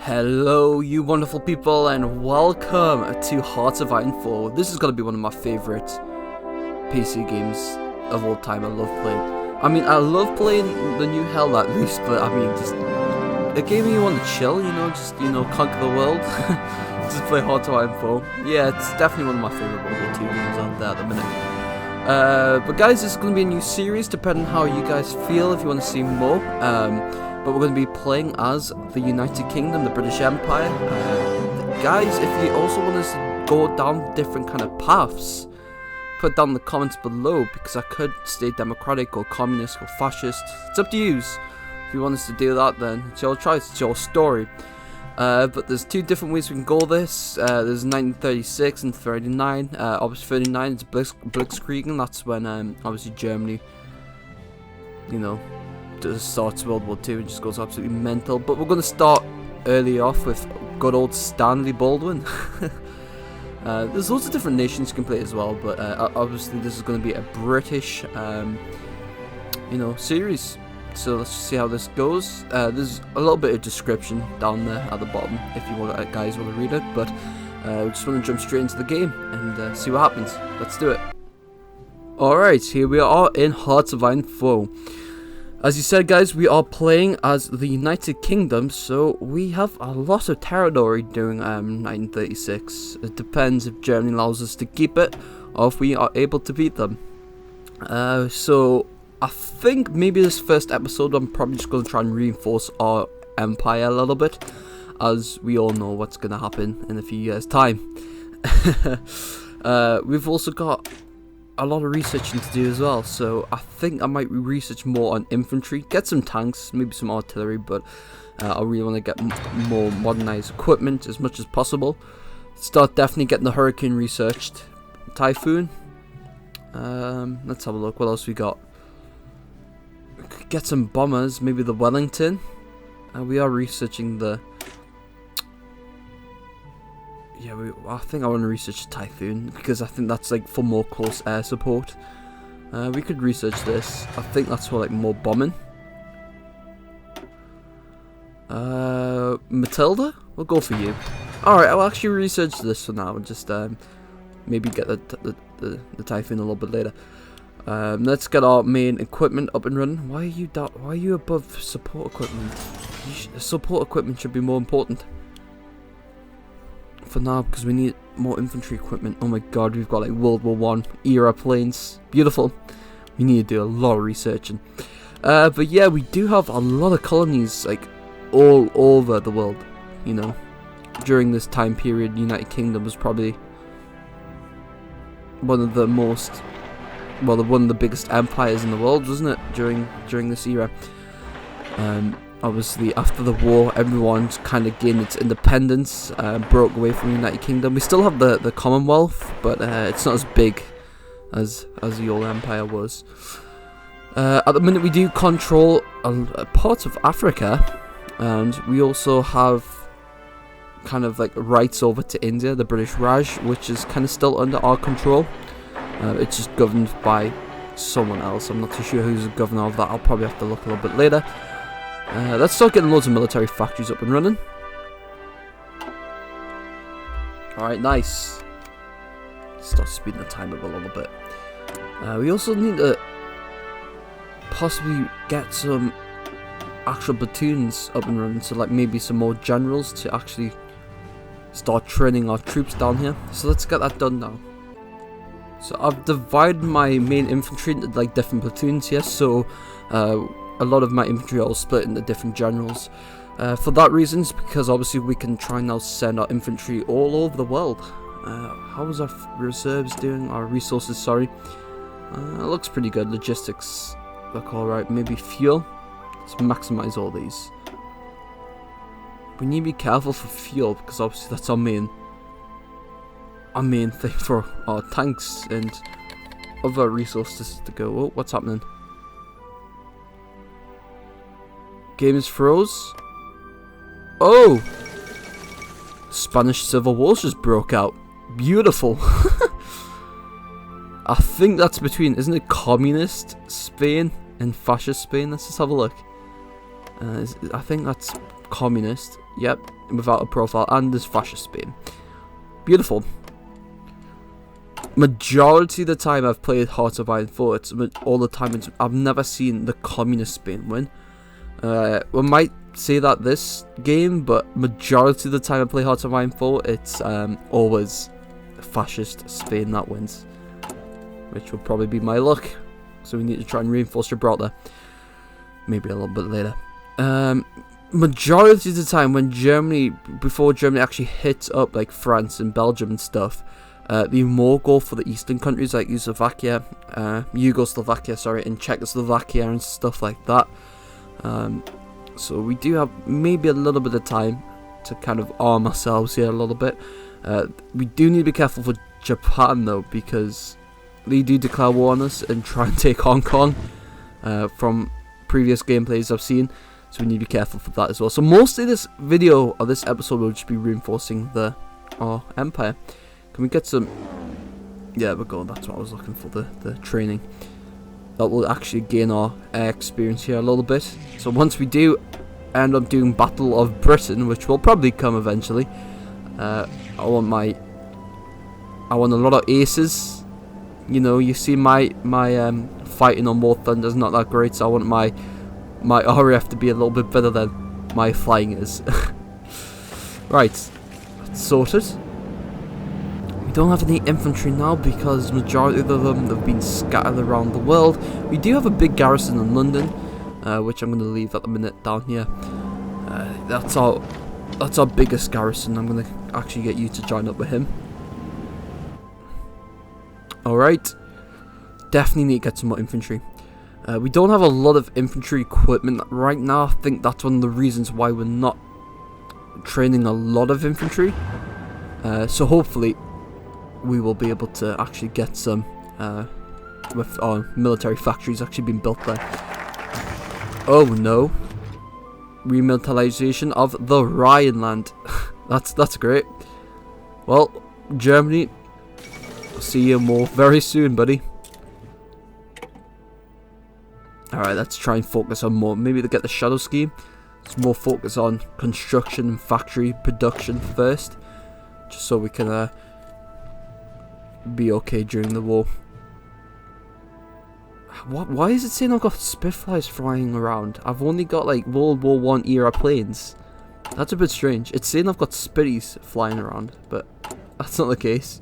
Hello you wonderful people and welcome to Hearts of Iron 4. This is going to be one of my favourite PC games of all time. I love playing. I love playing the new Hell Let Loose, but just a game you want to chill, conquer the world. Just play Hearts of Iron 4. Yeah, it's definitely one of my favourite World War II games out there at the minute. But guys, this is going to be a new series depending on how you guys feel, if you want to see more. But we're going to be playing as the United Kingdom, the British Empire. Guys, if you also want us to go down different kind of paths, put down in the comments below, because I could stay democratic or communist or fascist. It's up to you. If you want us to do that, then it's your choice, it's your story. But there's two different ways we can go this. There's 1936 and 39. Obviously 39 is Blitzkrieg, and that's when obviously Germany, starts World War II and just goes absolutely mental. But we're going to start early off with good old Stanley Baldwin. There's lots of different nations you can play as well, but obviously this is going to be a British series. So let's see how this goes. There's a little bit of description down there at the bottom if you guys want to read it, but we just want to jump straight into the game and see what happens. Let's do it. Alright, here we are in Hearts of Iron 4. As you said, guys, we are playing as the United Kingdom, so we have a lot of territory during 1936. It depends if Germany allows us to keep it, or if we are able to beat them. So I think maybe this first episode I'm probably just going to try and reinforce our empire a little bit, as we all know what's going to happen in a few years' time. We've also got a lot of researching to do as well, so I think I might research more on infantry, get some tanks, maybe some artillery, but I really want to get more modernized equipment as much as possible. Start definitely getting the Hurricane researched. Typhoon, let's have a look, what else we got? Get some bombers, maybe the Wellington. We are researching the... Yeah, I think I want to research Typhoon, because I think that's like for more close air support. We could research this. I think that's for like more bombing. Matilda? We'll go for you. Alright, I'll actually research this for now and just maybe get the Typhoon a little bit later. Let's get our main equipment up and running. Why are you above support equipment? Support equipment should be more important for now, because we need more infantry equipment. Oh my god, we've got like World War I era planes. Beautiful. We need to do a lot of researching. But yeah, we do have a lot of colonies like all over the world. During this time period, United Kingdom was probably one of the biggest empires in the world, wasn't it? During this era. Obviously, after the war, everyone's kind of gained its independence, broke away from the United Kingdom. We still have the Commonwealth, but it's not as big as the old empire was. At the minute, we do control parts of Africa, and we also have kind of like rights over to India, the British Raj, which is kind of still under our control. It's just governed by someone else. I'm not too sure who's the governor of that. I'll probably have to look a little bit later. Let's start getting loads of military factories up and running. Alright, nice. Start speeding the time up a little bit. We also need to possibly get some actual platoons up and running, so like maybe some more generals to actually start training our troops down here. So let's get that done now. So I've divided my main infantry into like different platoons here, so a lot of my infantry are all split into different generals. For that reason, it's because obviously we can try now send our infantry all over the world. How is our reserves doing? Our resources, sorry. It looks pretty good. Logistics look alright. Maybe fuel. Let's maximize all these. We need to be careful for fuel, because obviously that's our main thing for our tanks and other resources to go. Oh, what's happening? Game is froze. Oh! Spanish Civil War just broke out. Beautiful. I think that's between, isn't it communist Spain and fascist Spain? Let's just have a look. I think that's communist. Yep, without a profile, and there's fascist Spain. Beautiful. Majority of the time I've played Hearts of Iron 4, all the time I've never seen the communist Spain win. We might say that this game, but majority of the time I play Hearts of Iron 4, it's always fascist Spain that wins, which will probably be my luck. So we need to try and reinforce Gibraltar, maybe a little bit later. Majority of the time when before Germany actually hits up like France and Belgium and stuff, they more go for the eastern countries like Yugoslavia, and Czechoslovakia and stuff like that. So we do have maybe a little bit of time to kind of arm ourselves here a little bit. We do need to be careful for Japan though, because they do declare war on us and try and take Hong Kong from previous gameplays I've seen. So we need to be careful for that as well. So mostly this video or this episode will just be reinforcing our empire. Can we get some... Yeah, we're going. That's what I was looking for, the training. That will actually gain our air experience here a little bit. So once we do end up doing Battle of Britain, which will probably come eventually, I want a lot of aces. You know, you see my fighting on War Thunder is not that great, so I want my RAF to be a little bit better than my flying is. Right, that's sorted. We don't have any infantry now because majority of them have been scattered around the world. We do have a big garrison in London, which I'm going to leave at the minute down here. That's our biggest garrison. I'm going to actually get you to join up with him. Alright, definitely need to get some more infantry. We don't have a lot of infantry equipment right now. I think that's one of the reasons why we're not training a lot of infantry. So hopefully we will be able to actually get some with our military factories actually being built there. Oh no. Remilitarization of the Rhineland. That's great. Well, Germany, I'll see you more very soon, buddy. Alright, let's try and focus on more. Maybe to get the shadow scheme. Let's more focus on construction and factory production first. Just so we can be okay during the war. Why is it saying I've got Spitfires flying around? I've only got like World War I era planes. That's a bit strange. It's saying I've got Spitties flying around, but that's not the case.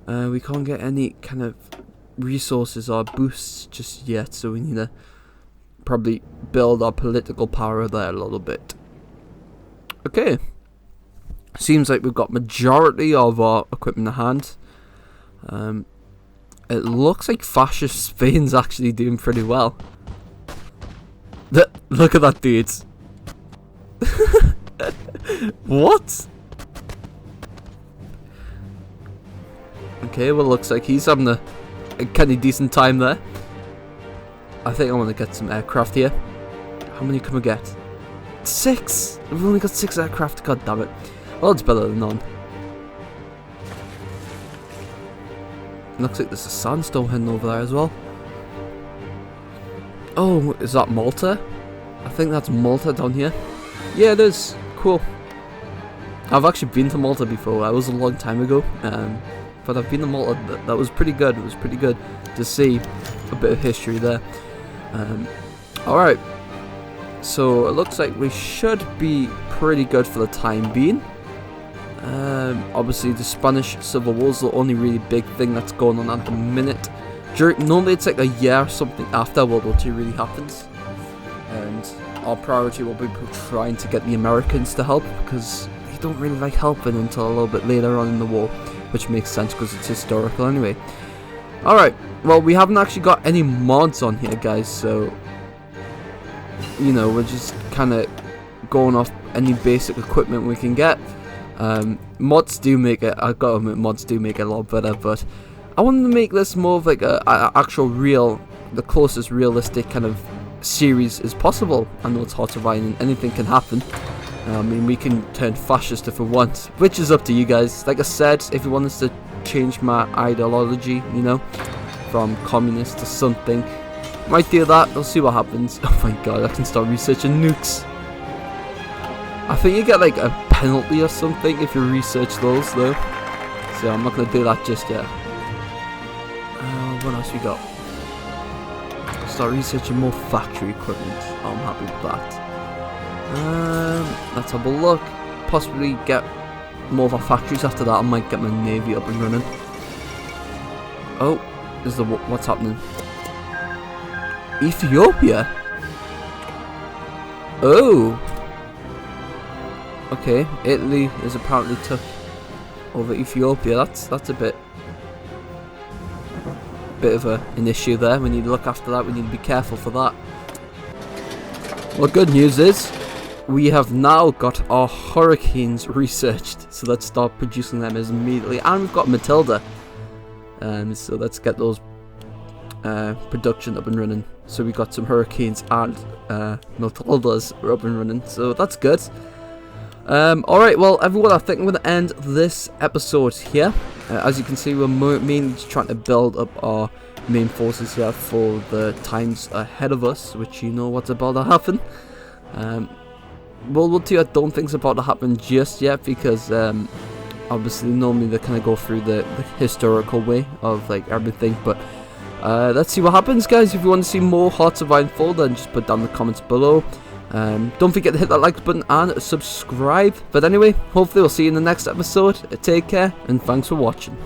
We can't get any kind of resources or boosts just yet, so we need to probably build our political power there a little bit. Okay. Seems like we've got majority of our equipment in hand. It looks like fascist Spain's actually doing pretty well. Look at that, dude. What? Okay, well, looks like he's having a kind of decent time there. I think I want to get some aircraft here. How many can we get? 6! We've only got 6 aircraft, god damn it. Well, it's better than none. Looks like there's a sandstone heading over there as well. Oh, is that Malta? I think that's Malta down here. Yeah, it is. Cool. I've actually been to Malta before. That was a long time ago. But I've been to Malta. That was pretty good. It was pretty good to see a bit of history there. Alright. So it looks like we should be pretty good for the time being. Obviously the Spanish Civil War is the only really big thing that's going on at the minute. Normally it's like a year or something after World War II really happens. And our priority will be trying to get the Americans to help, because they don't really like helping until a little bit later on in the war. Which makes sense because it's historical anyway. Alright, well, we haven't actually got any mods on here, guys, so you know, we're just kind of going off any basic equipment we can get. Mods do make it, I've got to admit, mods do make it a lot better, but I wanted to make this more of like a actual the closest realistic kind of series as possible. I know it's Hearts of Iron and anything can happen. I mean, we can turn fascist if we want, which is up to you guys. Like I said, if you want us to change my ideology, you know, from communist to something, might do that. We'll see what happens. Oh my god, I can start researching nukes. I think you get like a penalty or something if you research those though. So I'm not going to do that just yet. What else we got? Start researching more factory equipment. Oh, I'm happy with that. Let's have a look. Possibly get more of our factories. After that I might get my navy up and running. Oh, is the what's happening? Ethiopia? Oh. Okay, Italy is apparently took over Ethiopia. That's a bit of an issue there. We need to look after that. We need to be careful for that. Well, good news is we have now got our hurricanes researched, so let's start producing them as immediately. And we've got Matilda, so let's get those production up and running. So we got some hurricanes and Matildas up and running, so that's good. Alright, well everyone, I think I'm going to end this episode here. As you can see, we're mainly just trying to build up our main forces here for the times ahead of us, which you know what's about to happen. World War II I don't think's about to happen just yet, because obviously normally they kind of go through the historical way of like everything, but let's see what happens, guys. If you want to see more Hearts of Iron 4, then just put down the comments below. Don't forget to hit that like button and subscribe. But anyway, hopefully we'll see you in the next episode. Take care and thanks for watching.